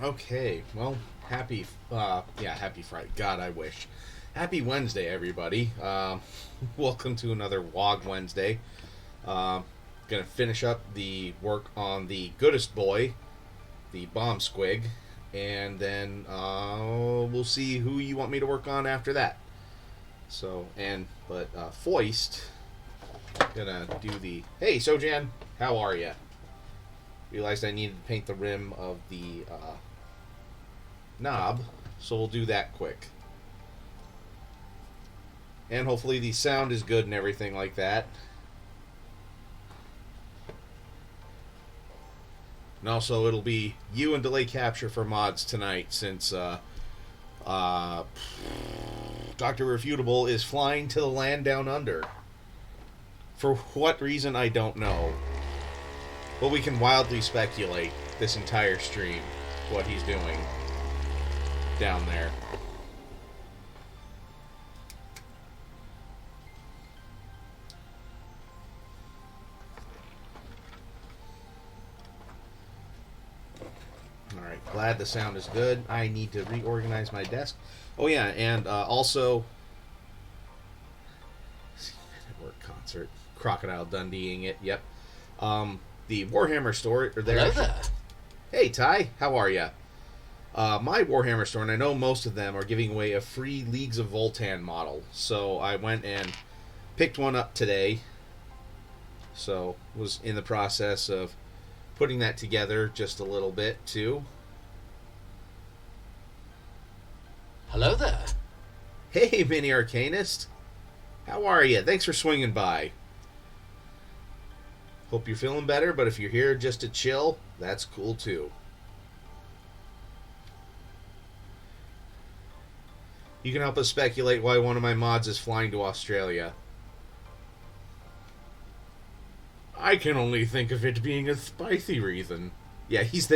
Okay, well, happy Friday. God, I wish. Happy Wednesday, everybody. Welcome to another WOG Wednesday. Uh, gonna finish up the work on the goodest boy, the bomb squig, and then we'll see who you want me to work on after that. Foist, gonna do the. Hey, Sojan, how are ya? Realized I needed to paint the rim of the knob, so we'll do that quick. And hopefully the sound is good and everything like that. And also, it'll be you and delay capture for mods tonight, since Dr. Refutable is flying to the land down under. For what reason, I don't know. But we can wildly speculate this entire stream what he's doing down there. Alright, glad the sound is good. I need to reorganize my desk. Oh yeah, and also... Network concert. Crocodile Dundeeing it, yep. The Warhammer store... Hello there. Hey, Ty, how are ya? My Warhammer store, and I know most of them, are giving away a free Leagues of Voltan model. So I went and picked one up today. So was in the process of putting that together just a little bit, too. Hello there. Hey, Mini Arcanist. How are you? Thanks for swinging by. Hope you're feeling better, but if you're here just to chill, that's cool, too. You can help us speculate why one of my mods is flying to Australia. I can only think of it being a spicy reason. Yeah, he's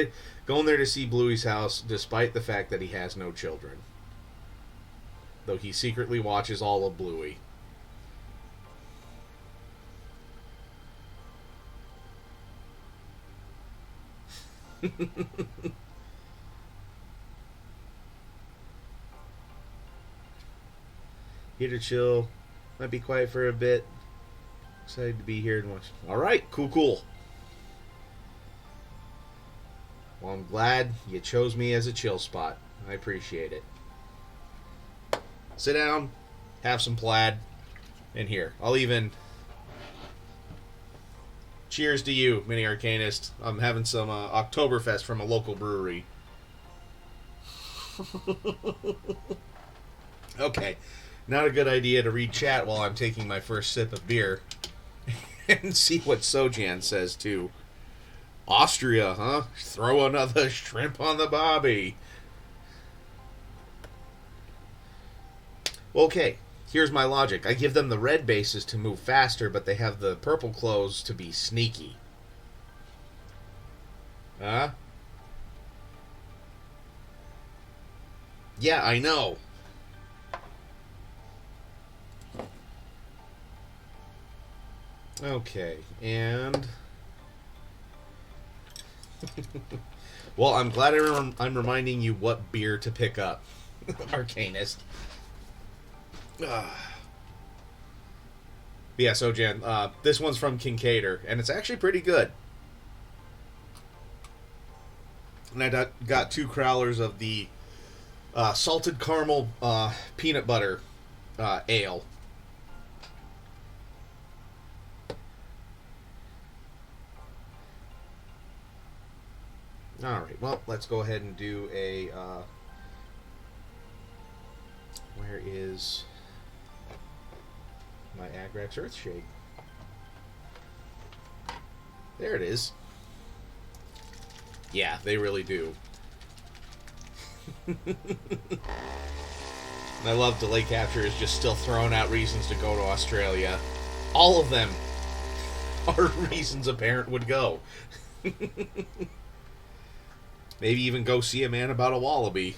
going there to see Bluey's house, despite the fact that he has no children. Though he secretly watches all of Bluey. Here to chill. Might be quiet for a bit. Excited to be here and watch. Alright, cool. Well, I'm glad you chose me as a chill spot. I appreciate it. Sit down, have some plaid, and here. I'll even... Cheers to you, Mini Arcanist. I'm having some Oktoberfest from a local brewery. Okay. Not a good idea to read chat while I'm taking my first sip of beer. And see what Sojan says, too. Austria, huh? Throw another shrimp on the bobby. Okay, here's my logic. I give them the red bases to move faster, but they have the purple clothes to be sneaky. Huh? Yeah, I know. Okay, and... Well, I'm glad I'm reminding you what beer to pick up, Arcanist. Yeah, so Jan, this one's from Kincaider, and it's actually pretty good. And I got 2 crowlers of the salted caramel peanut butter ale. Alright, well, let's go ahead and do a... where is my Agrax Earthshade? There it is. Yeah, they really do. And I love Delay Capture is just still throwing out reasons to go to Australia. All of them are reasons a parent would go. Maybe even go see a man about a wallaby.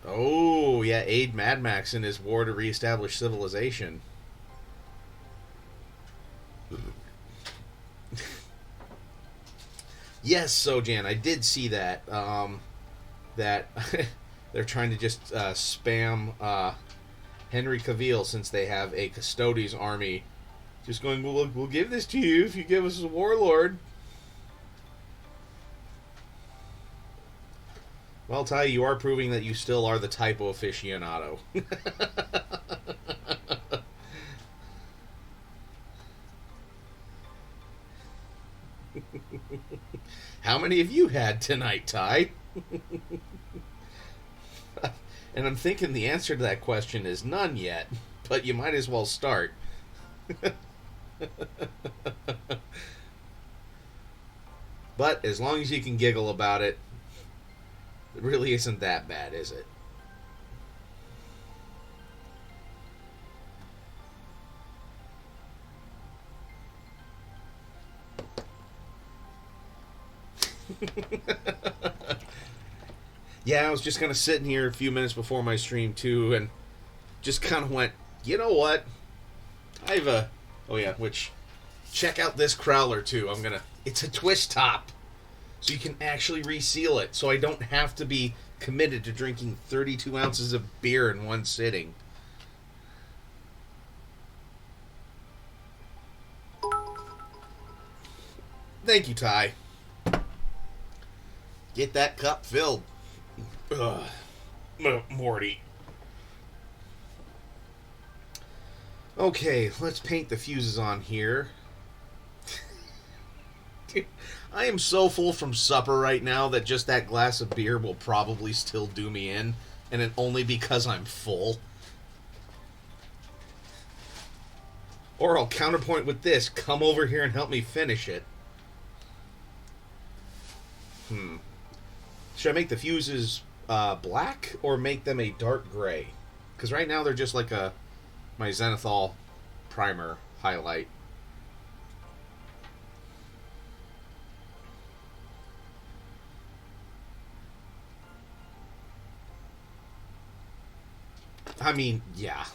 Oh, yeah, aid Mad Max in his war to reestablish civilization. Yes, Sojan, I did see that. That they're trying to just spam Henry Cavill since they have a Custodes army. Just going, we'll give this to you if you give us a warlord. Well, Ty, you are proving that you still are the typo aficionado. How many have you had tonight, Ty? And I'm thinking the answer to that question is none yet, but you might as well start. But as long as you can giggle about it, it really isn't that bad, is it? Yeah, I was just kind of sitting here a few minutes before my stream, too, and just kind of went, you know what? I have a... Oh, yeah, which... Check out this crowler, too. It's a twist top. So you can actually reseal it. So I don't have to be committed to drinking 32 ounces of beer in one sitting. Thank you, Ty. Get that cup filled. Ugh. Morty. Okay, let's paint the fuses on here. I am so full from supper right now that just that glass of beer will probably still do me in, and it only because I'm full. Or I'll counterpoint with this. Come over here and help me finish it. Should I make the fuses black or make them a dark gray? Because right now they're just like my Zenithal primer highlight. I mean, yeah.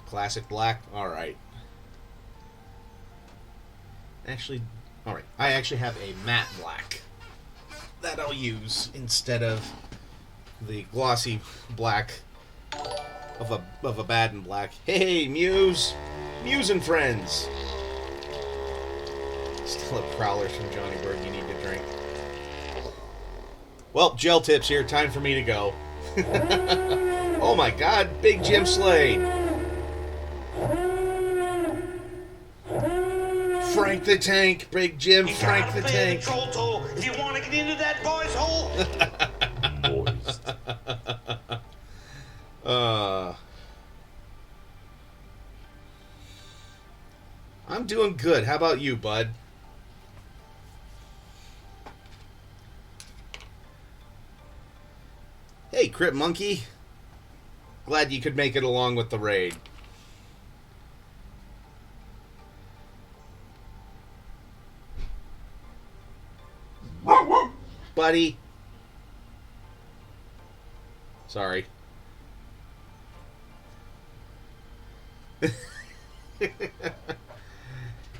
Classic black? Alright. Actually, alright. I actually have a matte black that I'll use instead of the glossy black of a Baden black. Hey, Muse! Muse and friends! Still have crowlers from Johnny Bird you need to drink. Well, gel tips here. Time for me to go. Oh my god, Big Jim Slade! Frank the Tank, Big Jim, Frank the Tank. If you want to get into that boy's hole. Moist. I'm doing good. How about you, bud? Hey, Crip Monkey. Glad you could make it along with the raid. Buddy. Sorry.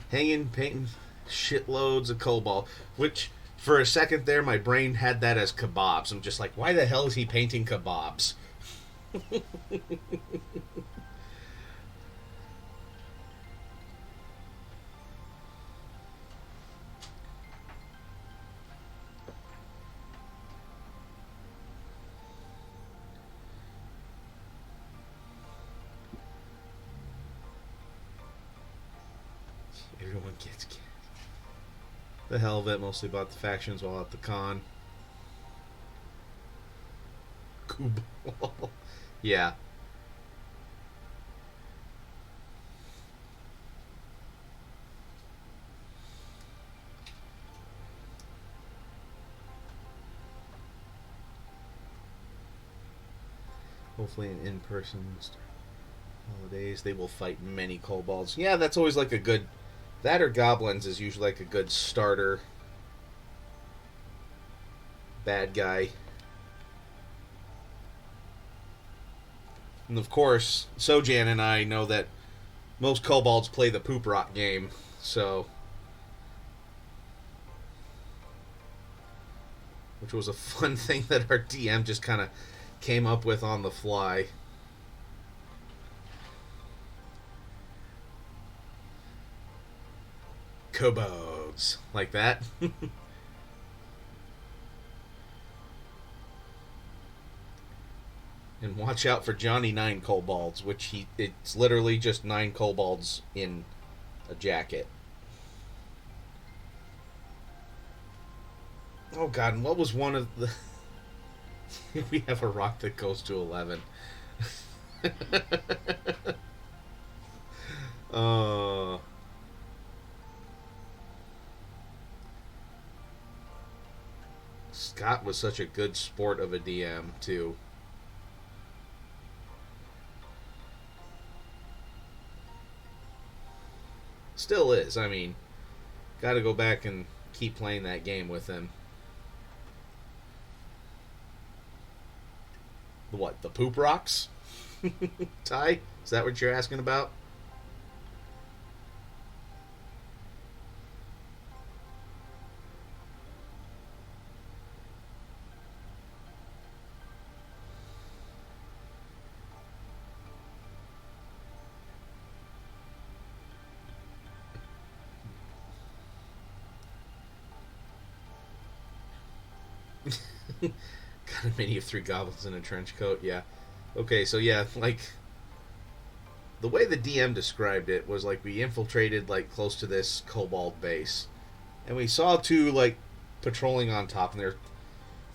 Hanging, painting shitloads of cobalt. Which, for a second there, my brain had that as kebabs. I'm just like, why the hell is he painting kebabs? Everyone gets gas. The hell of it, mostly about the factions while at the con. Kubal. Yeah. Hopefully an in-person holidays. They will fight many kobolds. Yeah, that's always like a good... That or goblins is usually like a good starter. bad guy. And of course, Sojan and I know that most kobolds play the poop rock game, so... Which was a fun thing that our DM just kind of came up with on the fly. Kobolds. Like that. And watch out for Johnny 9 kobolds, which it's literally just 9 kobolds in a jacket. Oh god, and what was one of the... We have a rock that goes to 11. Scott was such a good sport of a DM, too. Still is. I mean, gotta go back and keep playing that game with him. What, the poop rocks? Ty? Is that what you're asking about? Got a mini of 3 goblins in a trench coat, yeah. Okay, so yeah, like, the way the DM described it was like we infiltrated, like, close to this kobold base. And we saw 2, like, patrolling on top, and they're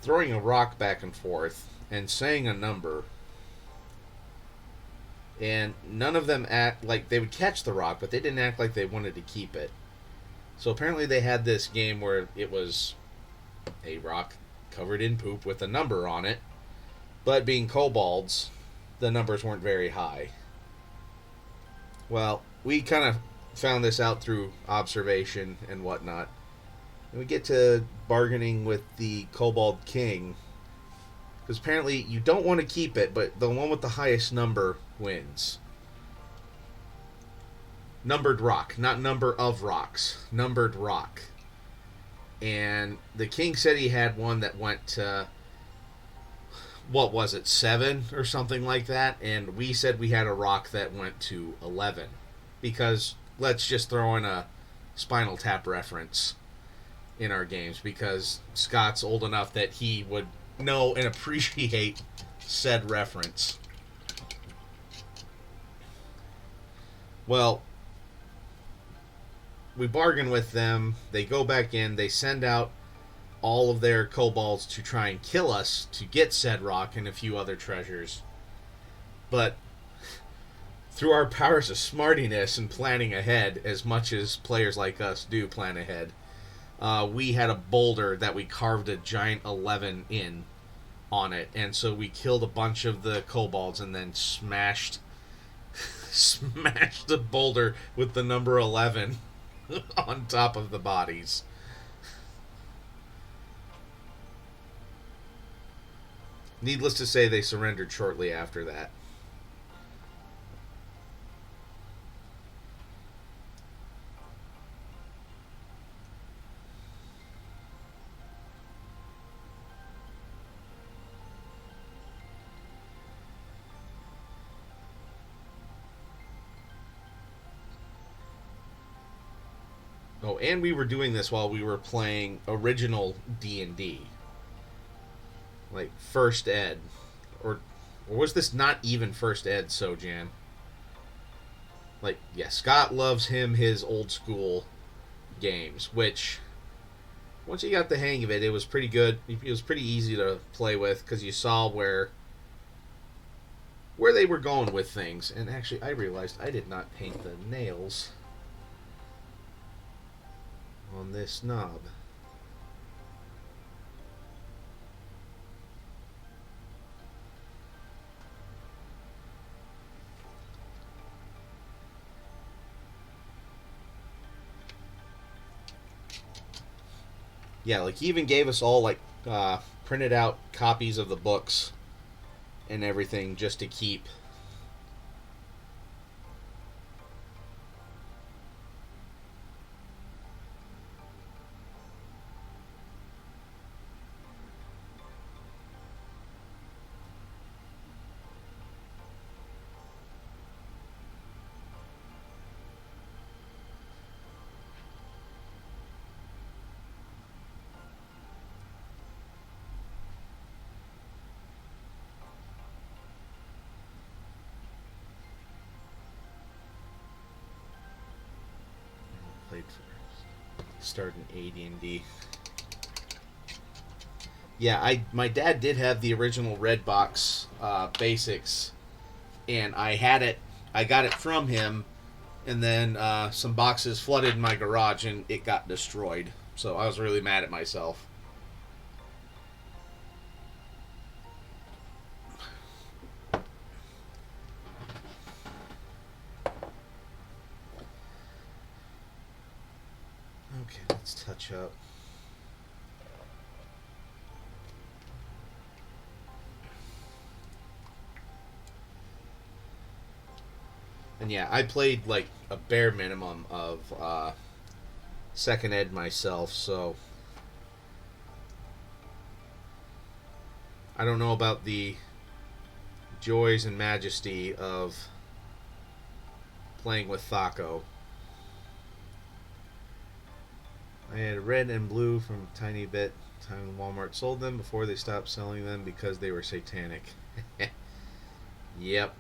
throwing a rock back and forth and saying a number. And none of them act like they would catch the rock, but they didn't act like they wanted to keep it. So apparently they had this game where it was a rock covered in poop with a number on it, but being kobolds, the numbers weren't very high. Well, we kind of found this out through observation and whatnot. And we get to bargaining with the kobold king, because apparently you don't want to keep it, but the one with the highest number wins. Numbered rock, not number of rocks. Numbered rock. And the king said he had one that went to, what was it, 7 or something like that. And we said we had a rock that went to 11. Because let's just throw in a Spinal Tap reference in our games. Because Scott's old enough that he would know and appreciate said reference. Well, we bargain with them, they go back in, they send out all of their kobolds to try and kill us to get said rock and a few other treasures. But through our powers of smartiness and planning ahead, as much as players like us do plan ahead, we had a boulder that we carved a giant 11 in on it, and so we killed a bunch of the kobolds and then smashed the boulder with the number 11 on top of the bodies. Needless to say, they surrendered shortly after that. Oh, and we were doing this while we were playing original D&D. Like, first ed. Or was this not even first ed, Sojan? Like, yeah, Scott loves his old school games, which, once you got the hang of it, it was pretty good. It was pretty easy to play with, because you saw where they were going with things. And actually, I realized I did not paint the nails on this knob. Yeah, like he even gave us all like printed out copies of the books and everything just to keep. Played for starting AD&D. Yeah, my dad did have the original Red Box Basics, and I had it. I got it from him, and then some boxes flooded in my garage, and it got destroyed. So I was really mad at myself. Okay, let's touch up. And yeah, I played like a bare minimum of second ed myself, so I don't know about the joys and majesty of playing with Thaco. I had red and blue from a tiny bit time Walmart sold them before they stopped selling them because they were satanic. Yep.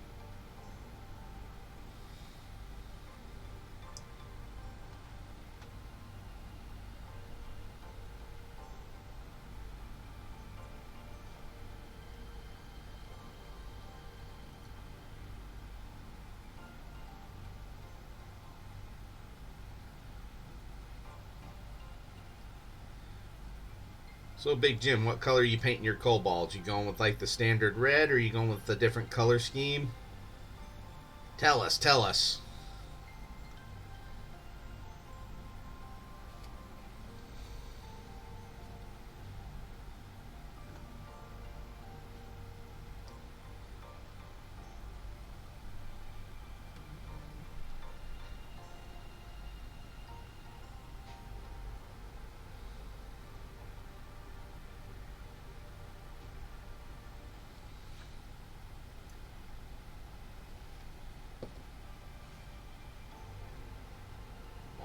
So, Big Jim, what color are you painting your kobolds? You going with like the standard red, or are you going with the different color scheme? Tell us, tell us.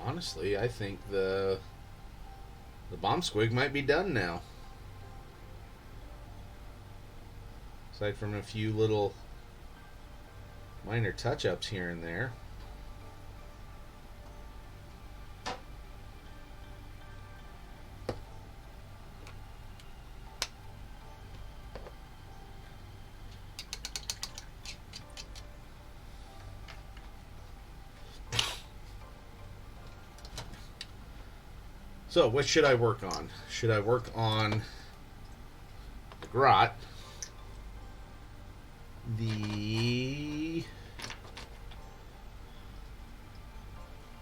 Honestly, I think the bomb squig might be done now. Aside from a few little minor touch-ups here and there. So, what should I work on? Should I work on the grot, the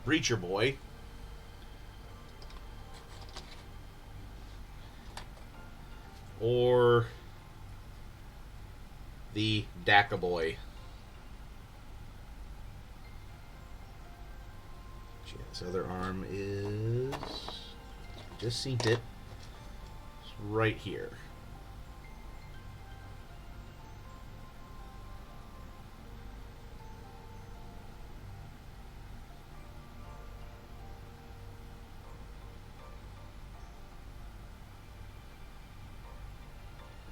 Breacher Boy, or the Daka Boy? His other arm is... just seen it. It's right here.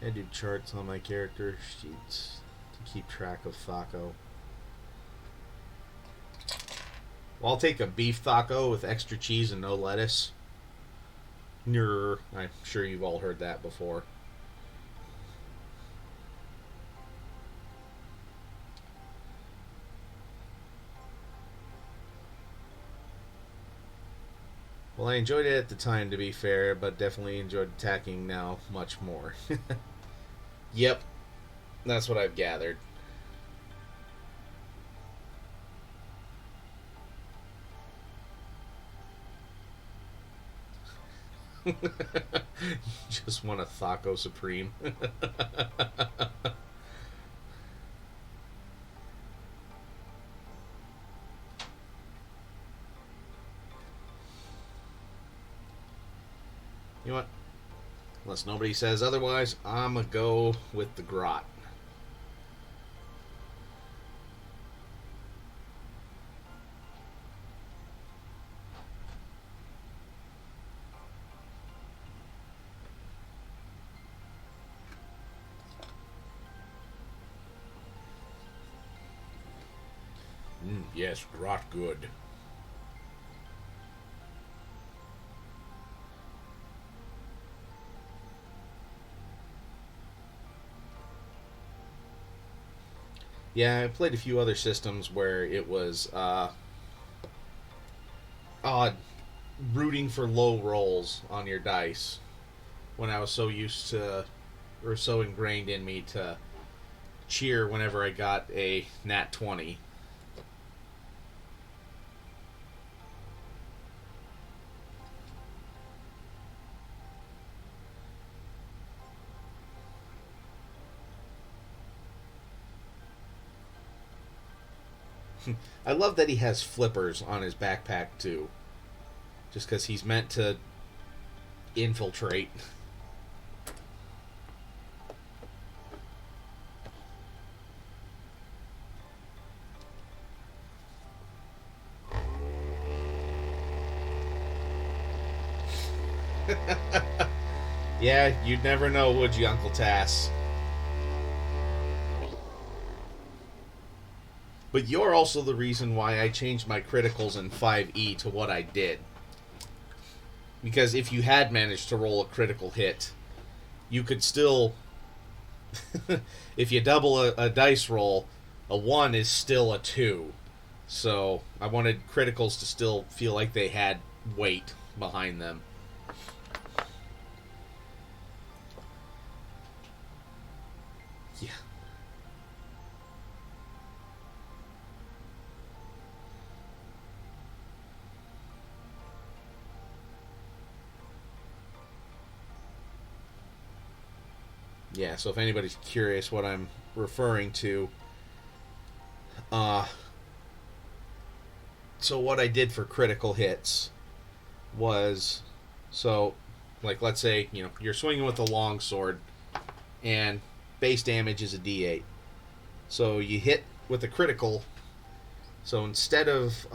I do charts on my character sheets to keep track of Thaco. Well, I'll take a beef Thaco with extra cheese and no lettuce. I'm sure you've all heard that before. Well, I enjoyed it at the time, to be fair, but definitely enjoyed attacking now much more. Yep, that's what I've gathered. Just want a Taco Supreme. You know what? Unless nobody says otherwise, I'm going to go with the grot. Yes, grot good. Yeah, I played a few other systems where it was odd rooting for low rolls on your dice when I was so used to, or so ingrained in me to cheer whenever I got a nat 20. I love that he has flippers on his backpack too. Just because he's meant to infiltrate. Yeah, you'd never know, would you, Uncle Tass? But you're also the reason why I changed my criticals in 5e to what I did. Because if you had managed to roll a critical hit, you could still... if you double a dice roll, a 1 is still a 2. So I wanted criticals to still feel like they had weight behind them. Yeah. Yeah, so if anybody's curious what I'm referring to, so what I did for critical hits was, so, like, let's say, you're swinging with a long sword, and base damage is a d8. So you hit with a critical, so instead of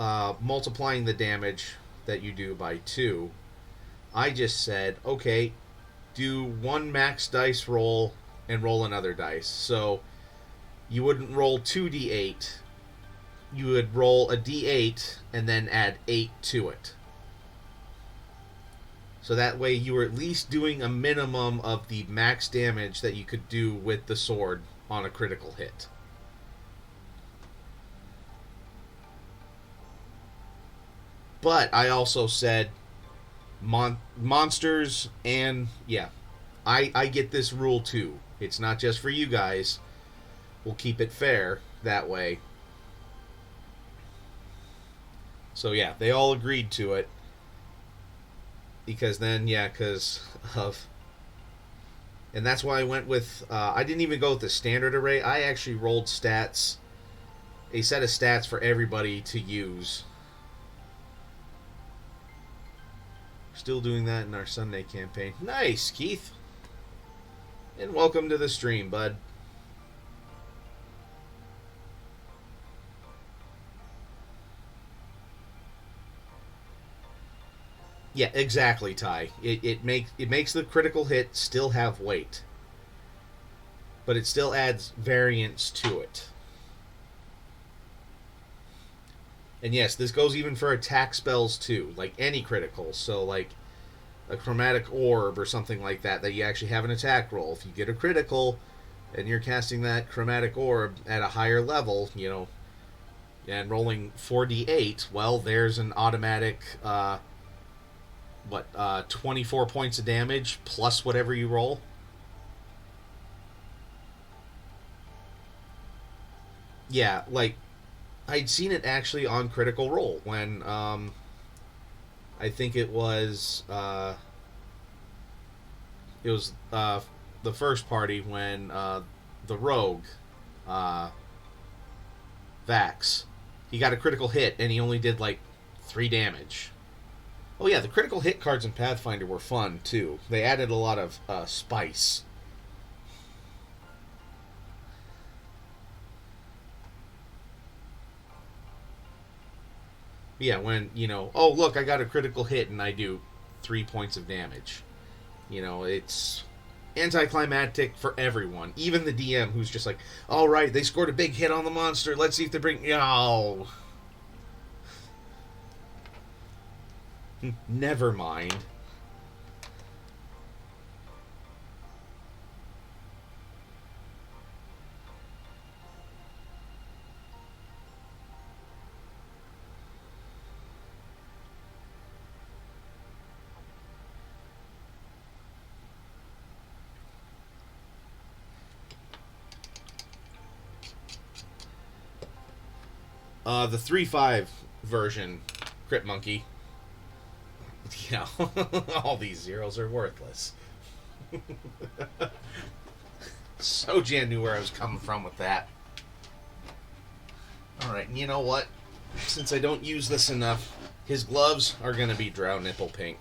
multiplying the damage that you do by 2, I just said, okay, do one max dice roll and roll another dice. So you wouldn't roll 2d8. You would roll a d8 and then add 8 to it. So that way you were at least doing a minimum of the max damage that you could do with the sword on a critical hit. But I also said monsters, and yeah, I get this rule too. It's not just for you guys. We'll keep it fair that way. So yeah, they all agreed to it. Because then, yeah, because of... And that's why I went with... I didn't even go with the standard array. I actually rolled stats. A set of stats for everybody to use. Still doing that in our Sunday campaign. Nice, Keith. And welcome to the stream, bud. Yeah, exactly, Ty. It makes the critical hit still have weight. But it still adds variance to it. And yes, this goes even for attack spells too, like any critical. So like a chromatic orb or something like that you actually have an attack roll. If you get a critical and you're casting that chromatic orb at a higher level, and rolling 4d8, well, there's an automatic 24 points of damage plus whatever you roll. Yeah, like I'd seen it actually on Critical Role when I think it was it was the first party when the rogue Vax, he got a critical hit and he only did like 3 damage. Oh yeah, the critical hit cards in Pathfinder were fun too. They added a lot of spice. Yeah, when, oh look, I got a critical hit and I do 3 points of damage. It's anticlimactic for everyone. Even the DM, who's just like, all right, they scored a big hit on the monster. Let's see if they bring. Oh, never mind. The 3/5 version, Crit Monkey. All these zeros are worthless. Sojan knew where I was coming from with that. Alright, and you know what? Since I don't use this enough, his gloves are going to be Drow Nipple Pink.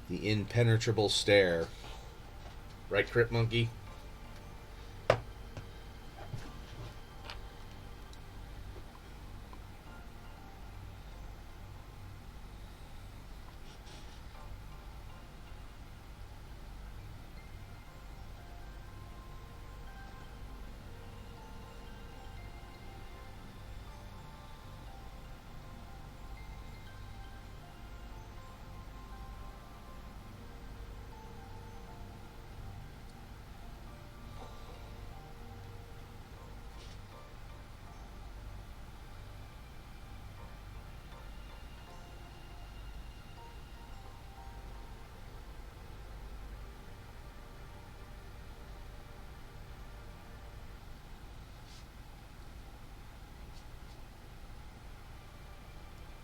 The impenetrable stare. Right, Crit Monkey?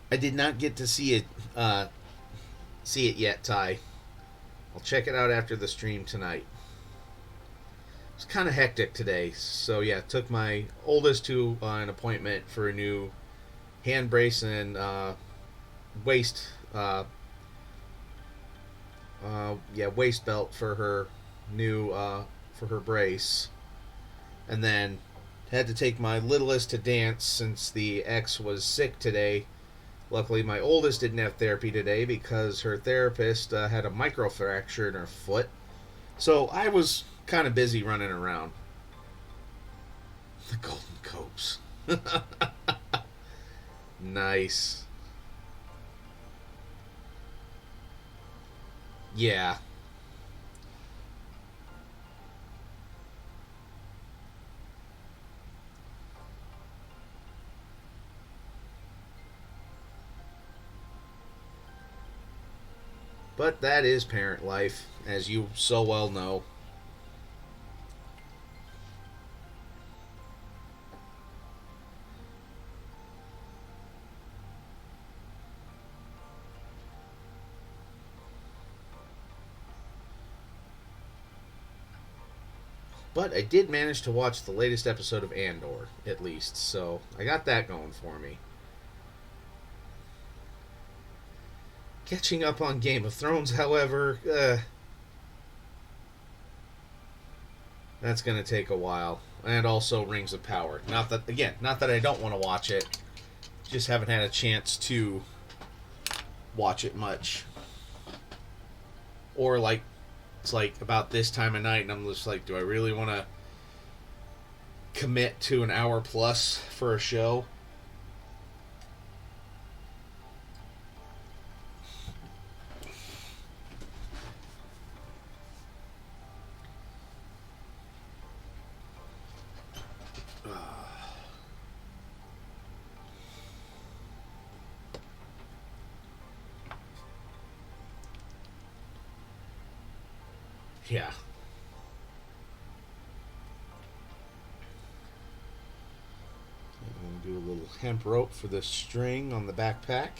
I did not get to see it yet, Ty. I'll check it out after the stream tonight. It's kind of hectic today, so yeah, took my oldest to an appointment for a new hand brace and waist waist belt for her new for her brace, and then had to take my littlest to dance since the ex was sick today. Luckily, my oldest didn't have therapy today because her therapist had a microfracture in her foot. So I was kind of busy running around. The Golden Copes. Nice. Yeah. But that is parent life, as you so well know. But I did manage to watch the latest episode of Andor, at least, so I got that going for me. Catching up on Game of Thrones, however, that's going to take a while. And also Rings of Power. Not that I don't want to watch it. Just haven't had a chance to watch it much. Or it's like about this time of night and I'm just like, do I really want to commit to an hour plus for a show? Yeah. I'm going to do a little hemp rope for the string on the backpack.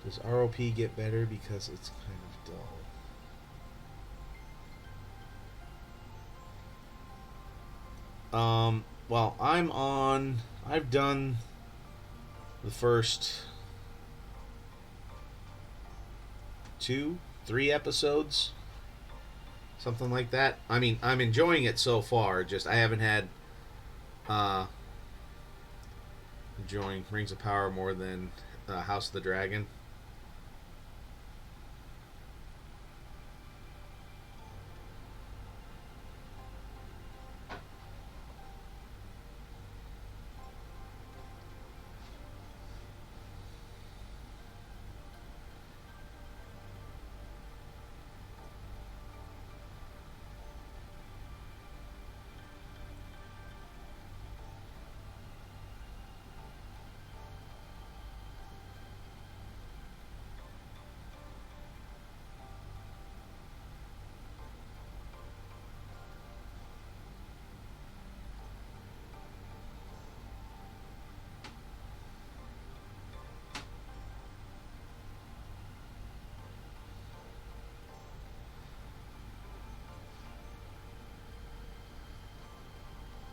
Does ROP get better because it's kind of dull? Well, I've done the first 2, 3 episodes, something like that. I mean, I'm enjoying it so far. Just I haven't had enjoying Rings of Power more than House of the Dragon.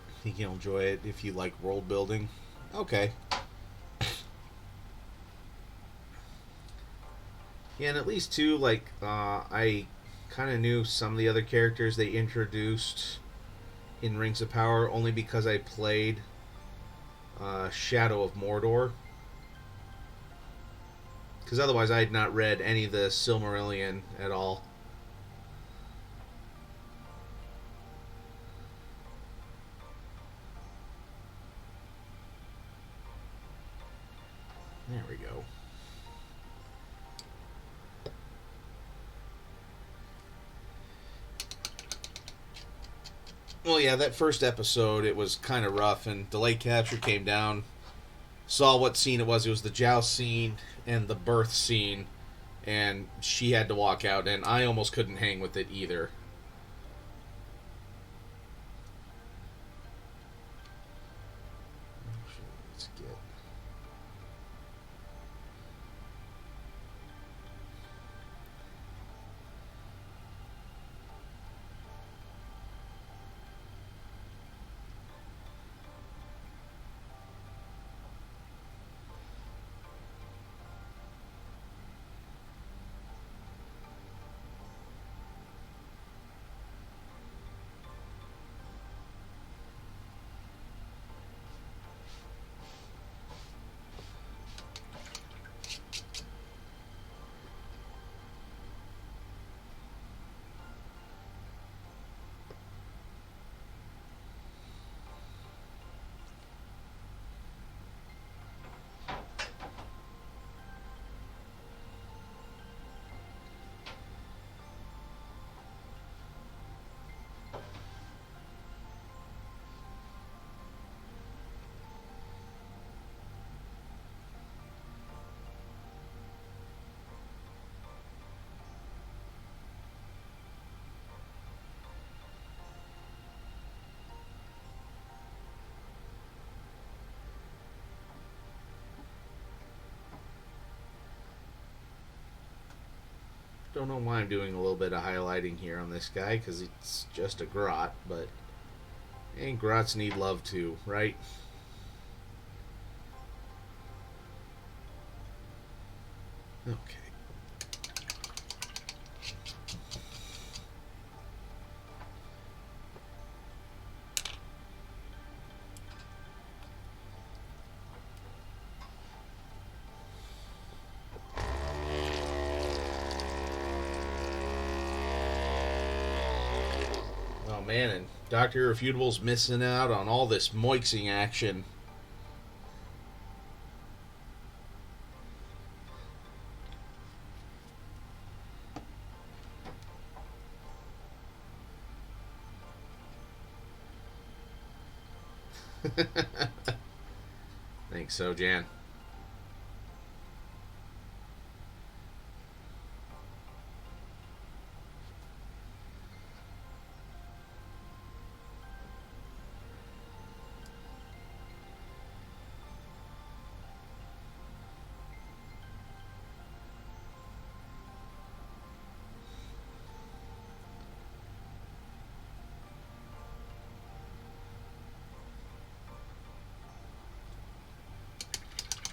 I think you'll enjoy it if you like world building. Okay. Yeah, and at least too, like I kind of knew some of the other characters they introduced in Rings of Power only because I played Shadow of Mordor. Because otherwise, I had not read any of the Silmarillion at all. There we go. Well, yeah, that first episode, it was kind of rough, and Delayed Capture came down, saw what scene it was. It was the joust scene and the birth scene, and she had to walk out, and I almost couldn't hang with it either. Let's get... Don't know why I'm doing a little bit of highlighting here on this guy, because it's just a grot, but and grots need love too, right? Okay. Oh man, and Dr. Irrefutable's missing out on all this moixing action. Think so, Jan?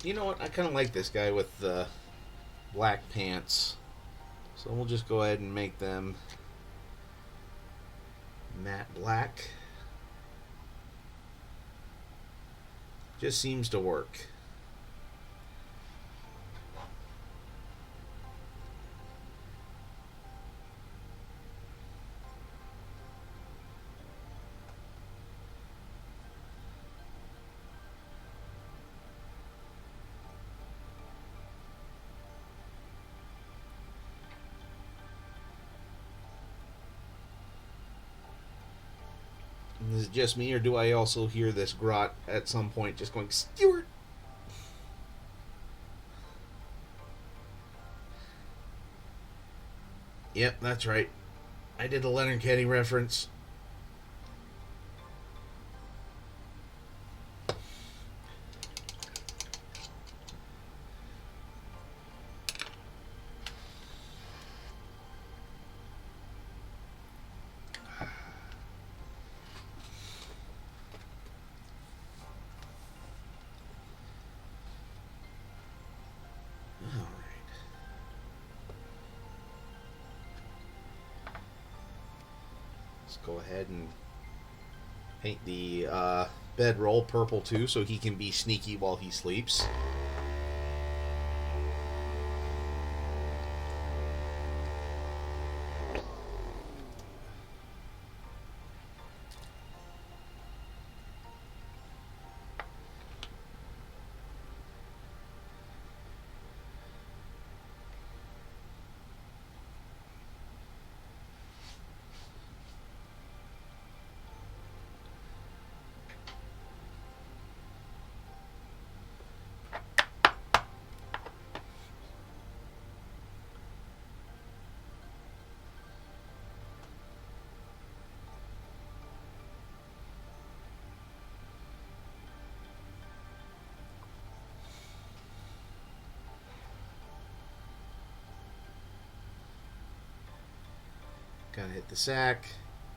You know what? I kind of like this guy with the black pants. So we'll just go ahead and make them matte black. Just seems to work. Is it just me, or do I also hear this grot at some point just going, Stuart? Yep, that's right. I did a Leonard Kenny reference. Go ahead and paint the bedroll purple too, so he can be sneaky while he sleeps. Gotta hit the sack.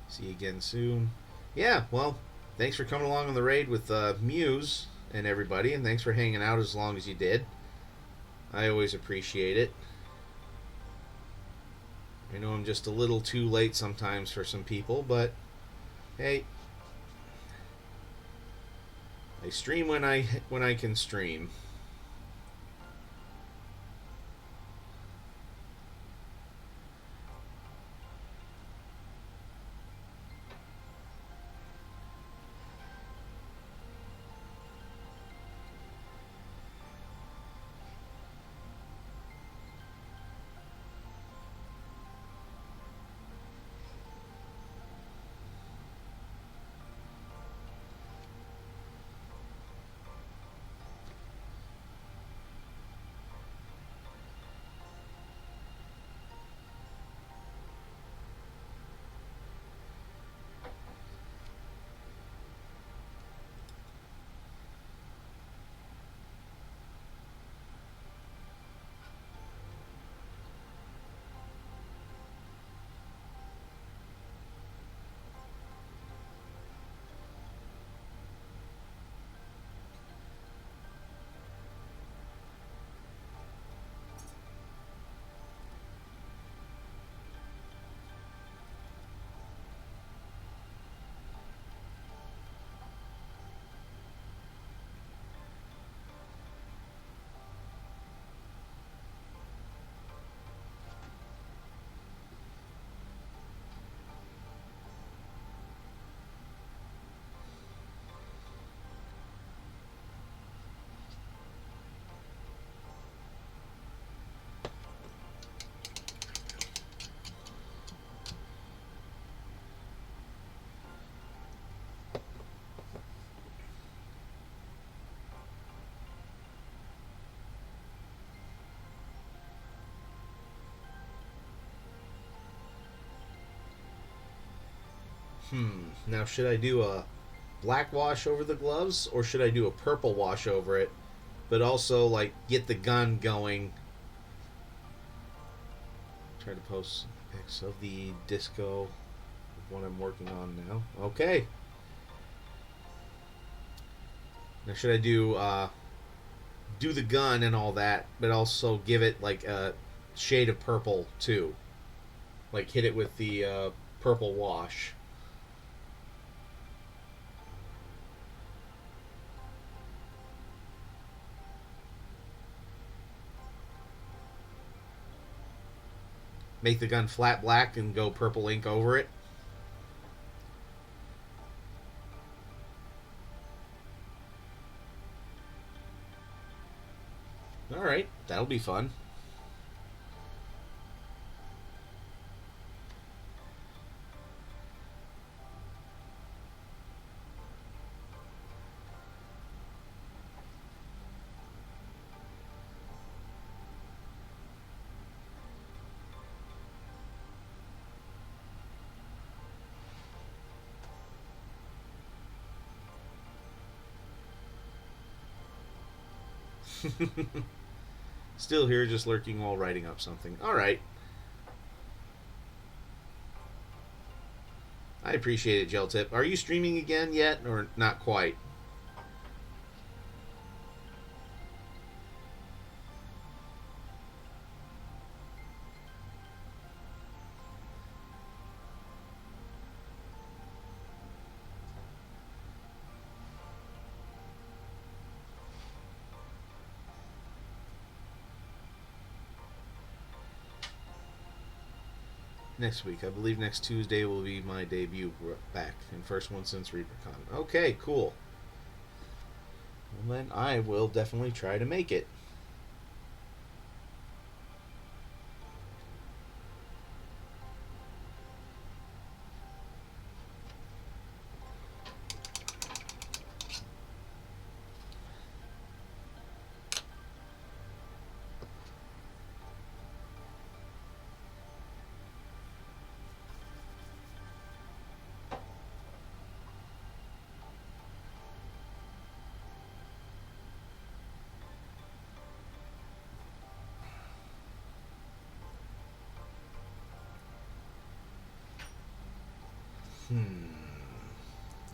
See you again soon. Yeah, well, thanks for coming along on the raid with Muse and everybody, and thanks for hanging out as long as you did. I always appreciate it. I know I'm just a little too late sometimes for some people, but hey, I stream when I can stream. Now, should I do a black wash over the gloves, or should I do a purple wash over it, but also, like, get the gun going? Try to post pics of the disco, what I'm working on now. Okay. Now, should I do the gun and all that, but also give it, like, a shade of purple, too? Like, hit it with the purple wash. Make the gun flat black and go purple ink over it. Alright, that'll be fun. Still here, just lurking while writing up something. Alright. I appreciate it, Gel Tip. Are you streaming again yet, or not quite? Next week. I believe next Tuesday will be my debut back. And first one since ReaperCon. Okay, cool. Well, then I will definitely try to make it.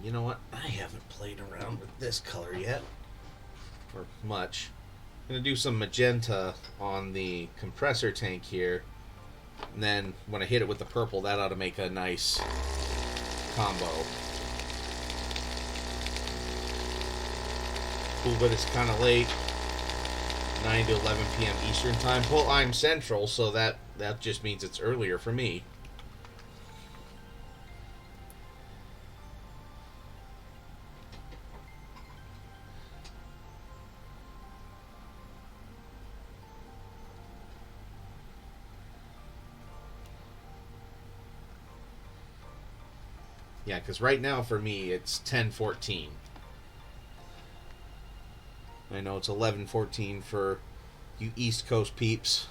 You know what? I haven't played around with this color yet. Or much. I'm going to do some magenta on the compressor tank here. And then when I hit it with the purple, that ought to make a nice combo. Cool, but it's kind of late. 9 to 11 p.m. Eastern time. Well, I'm Central, so that just means it's earlier for me. Yeah, because right now for me it's 10:14. I know it's 11:14 for you East Coast peeps.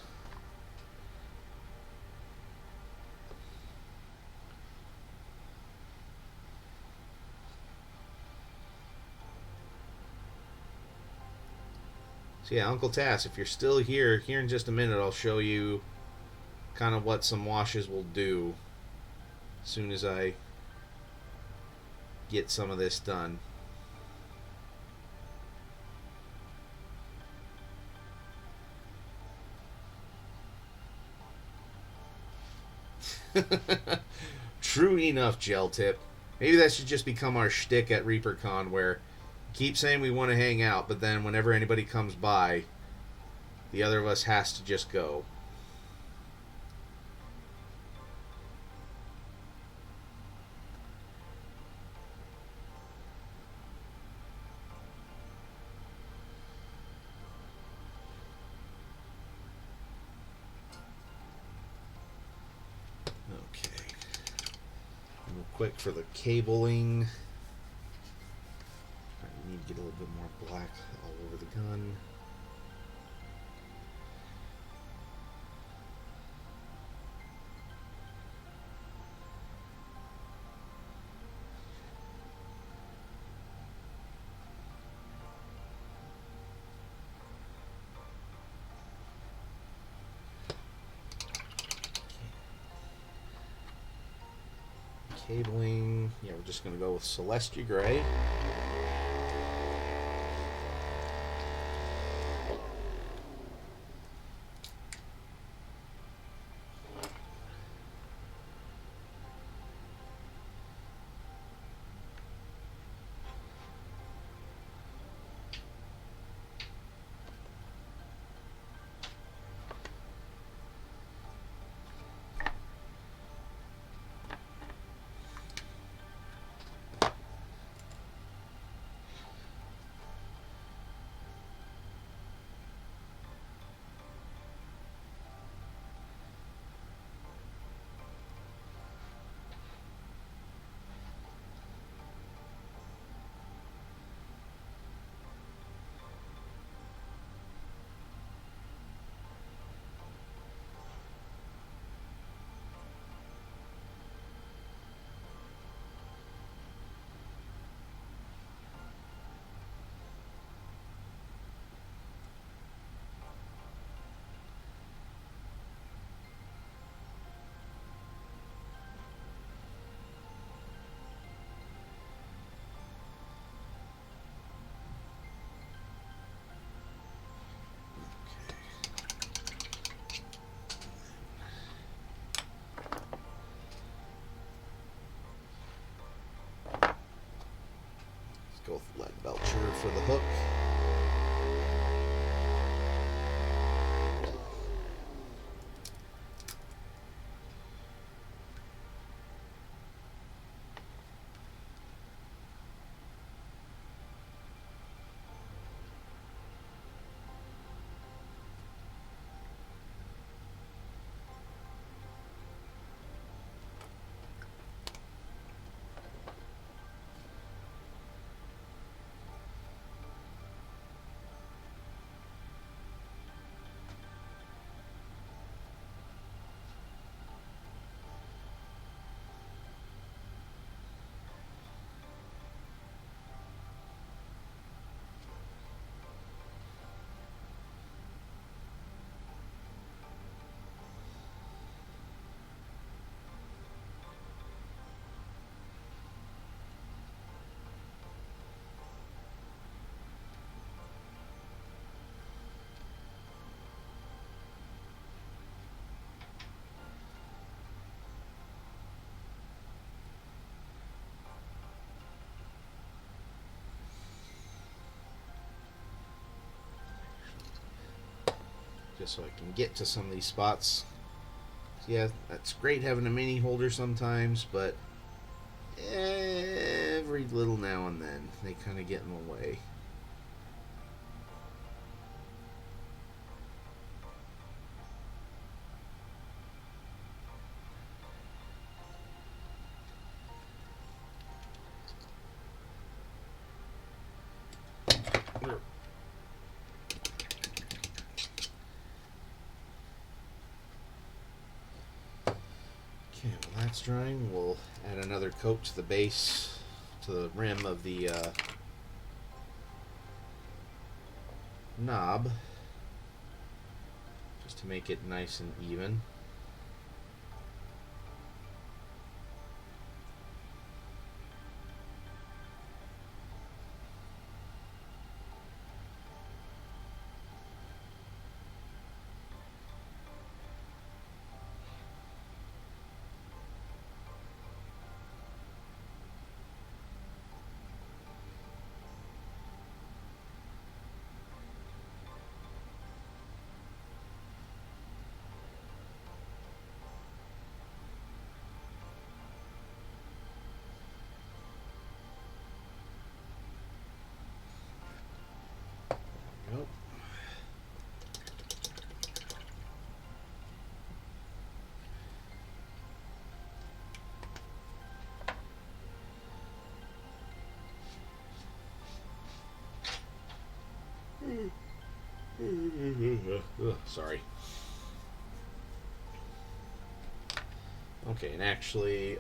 So yeah, Uncle Tass, if you're still here in just a minute, I'll show you kind of what some washes will do as soon as I get some of this done. True enough, Gel Tip. Maybe that should just become our shtick at ReaperCon, where we keep saying we want to hang out, but then whenever anybody comes by, the other of us has to just go. Quick for the cabling. I need to get a little bit more black all over the gun. cabling. Yeah, we're just going to go with Celestia Gray. Go with lead belcher for the hook. Just so I can get to some of these spots. Yeah, that's great having a mini holder sometimes, but every little now and then they kind of get in the way. Okay, well that's drying. We'll add another coat to the base, to the rim of the knob, just to make it nice and even. Nope. Sorry. Okay, and actually,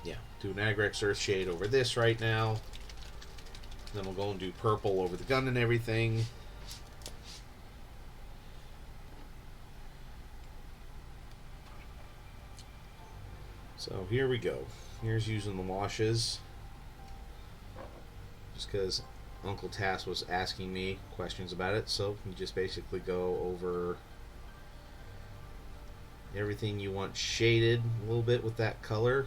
yeah, do an Agrex Earthshade over this right now. Then we'll go and do purple over the gun and everything. So here we go. Here's using the washes. Just because Uncle Tass was asking me questions about it, so you just basically go over everything you want shaded a little bit with that color.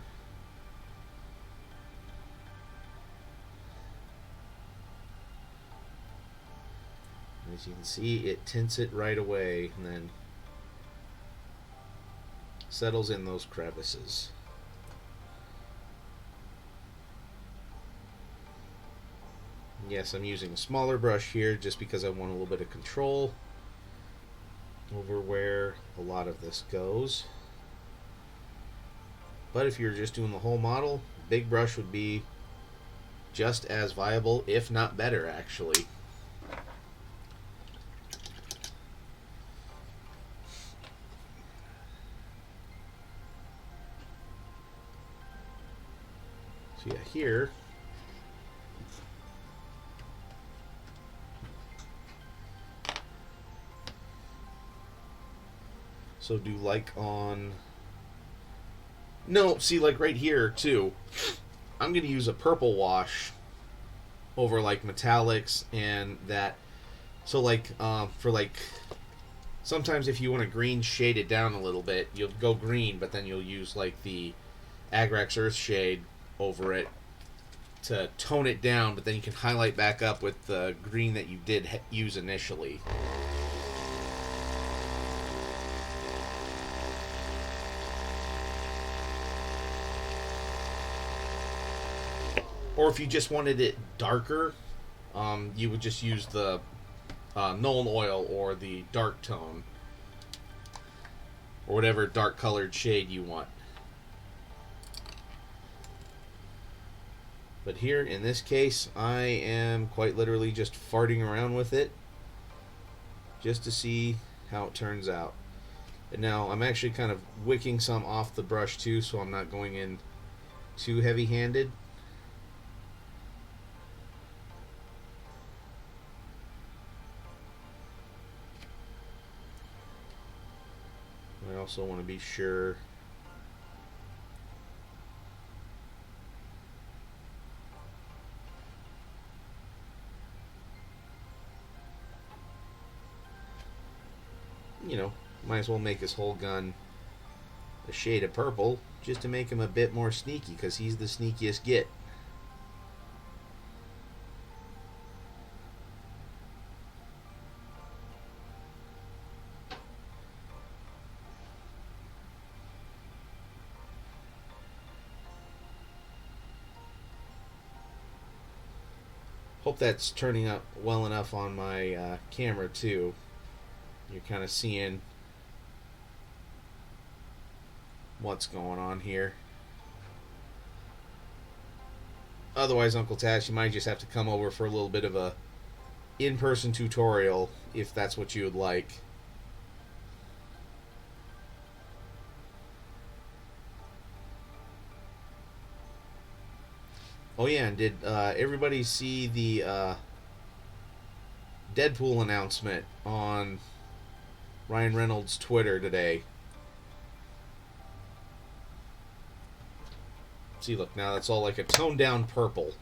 As you can see, it tints it right away and then settles in those crevices. Yes, I'm using a smaller brush here just because I want a little bit of control over where a lot of this goes. But if you're just doing the whole model, big brush would be just as viable, if not better, actually. So yeah, here so do like on no, see, like right here too, I'm going to use a purple wash over like metallics and that. So like for like sometimes if you want to green shade it down a little bit, you'll go green, but then you'll use like the Agrax Earth shade over it to tone it down, but then you can highlight back up with the green that you did use initially. Or if you just wanted it darker, you would just use the Nuln Oil or the dark tone, or whatever dark colored shade you want. But here, in this case, I am quite literally just farting around with it just to see how it turns out. And now I'm actually kind of wicking some off the brush too, so I'm not going in too heavy-handed. I also want to be sure might as well make his whole gun a shade of purple just to make him a bit more sneaky, because he's the sneakiest git. Hope that's turning out well enough on my camera too. You're kind of seeing what's going on here. Otherwise, Uncle Tash, you might just have to come over for a little bit of a in-person tutorial if that's what you would like. Oh yeah, and did everybody see the Deadpool announcement on Ryan Reynolds' Twitter today? See, look, now that's all like a toned down purple.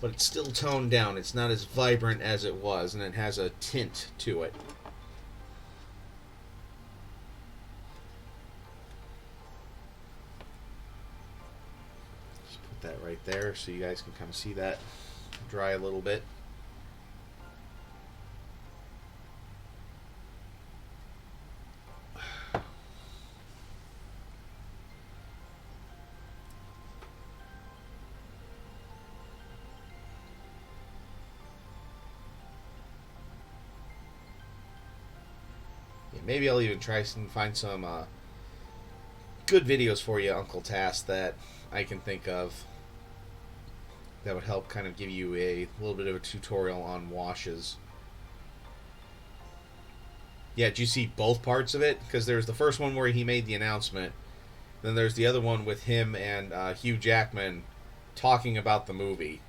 But it's still toned down. It's not as vibrant as it was, and it has a tint to it. Just put that right there so you guys can kind of see that dry a little bit. Maybe I'll even try and find some good videos for you, Uncle Tass, that I can think of that would help kind of give you a little bit of a tutorial on washes. Yeah, did you see both parts of it? Because there's the first one where he made the announcement. Then there's the other one with him and Hugh Jackman talking about the movie.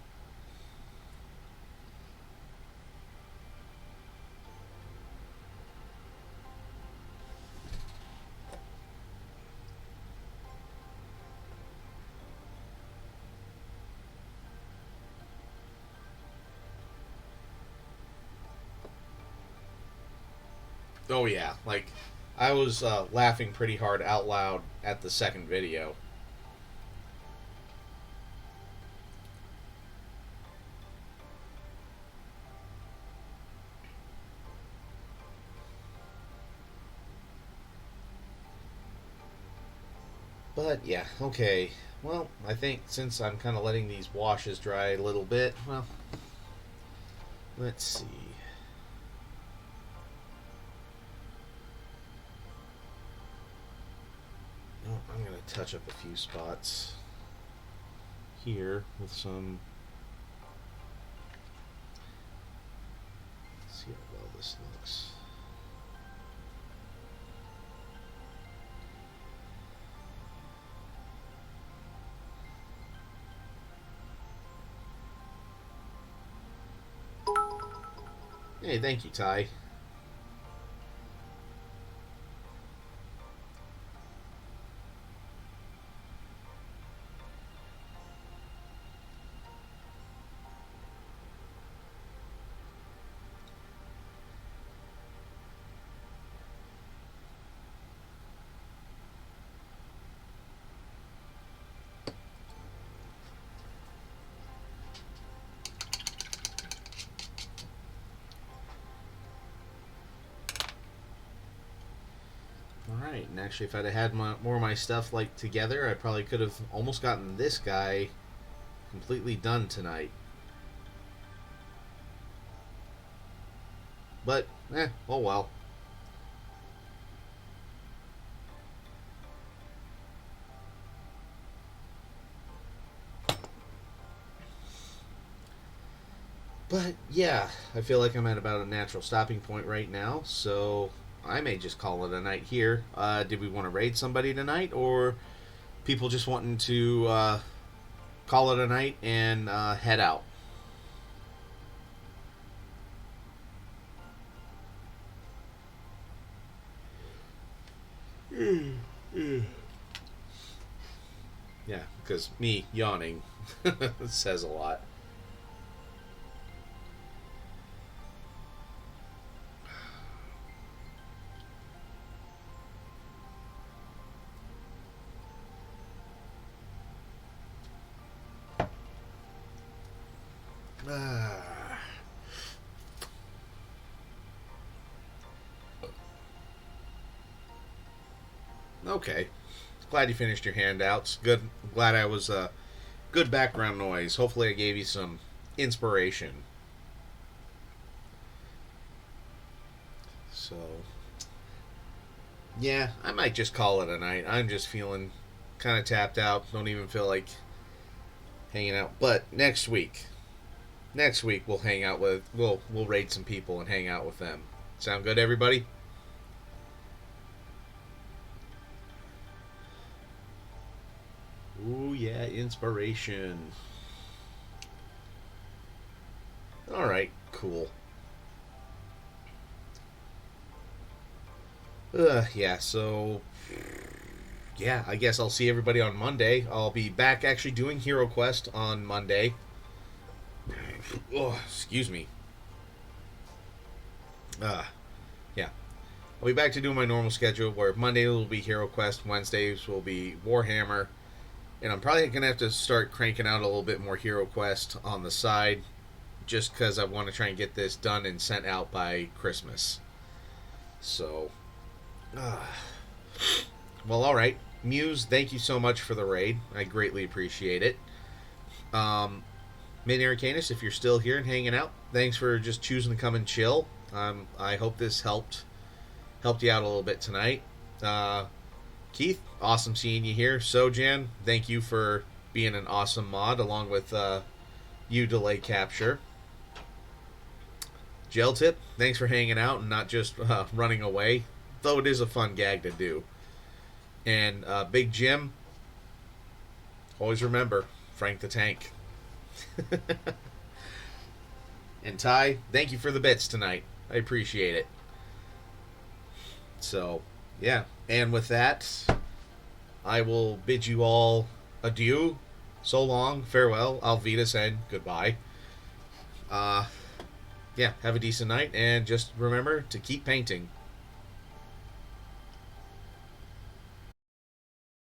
Oh yeah, like I was laughing pretty hard out loud at the second video. But yeah, okay. Well, I think since I'm kind of letting these washes dry a little bit, well, let's see. Oh, I'm going to touch up a few spots here with some. Let's see how well this looks. Hey, thank you, Ty. Alright, and actually if I'd have had more of my stuff like together, I probably could have almost gotten this guy completely done tonight. But, oh well. But, yeah, I feel like I'm at about a natural stopping point right now, so I may just call it a night here. Did we want to raid somebody tonight, or people just wanting to call it a night and head out? Yeah, because me yawning says a lot. Okay. Glad you finished your handouts. Good. Glad I was good background noise. Hopefully I gave you some inspiration. So, yeah, I might just call it a night. I'm just feeling kind of tapped out. Don't even feel like hanging out. But next week we'll hang out with we'll raid some people and hang out with them. Sound good, everybody? Ooh yeah, inspiration. All right, cool. Yeah, so yeah, I guess I'll see everybody on Monday. I'll be back actually doing Hero Quest on Monday. Oh, excuse me. Yeah. I'll be back to doing my normal schedule where Monday will be Hero Quest, Wednesdays will be Warhammer, and I'm probably going to have to start cranking out a little bit more Hero Quest on the side just because I want to try and get this done and sent out by Christmas. So, well, alright. Muse, thank you so much for the raid. I greatly appreciate it. Mid Arcanus, if you're still here and hanging out, thanks for just choosing to come and chill. I hope this helped you out a little bit tonight. Keith, awesome seeing you here. Sojan, thank you for being an awesome mod, along with you, Delay Capture. Gel Tip, thanks for hanging out and not just running away, though it is a fun gag to do. And Big Jim, always remember, Frank the Tank. And Ty, thank you for the bits tonight. I appreciate it. So, yeah. And with that, I will bid you all adieu. So long, farewell, auf Wiedersehen, goodbye. Yeah, have a decent night, and just remember to keep painting.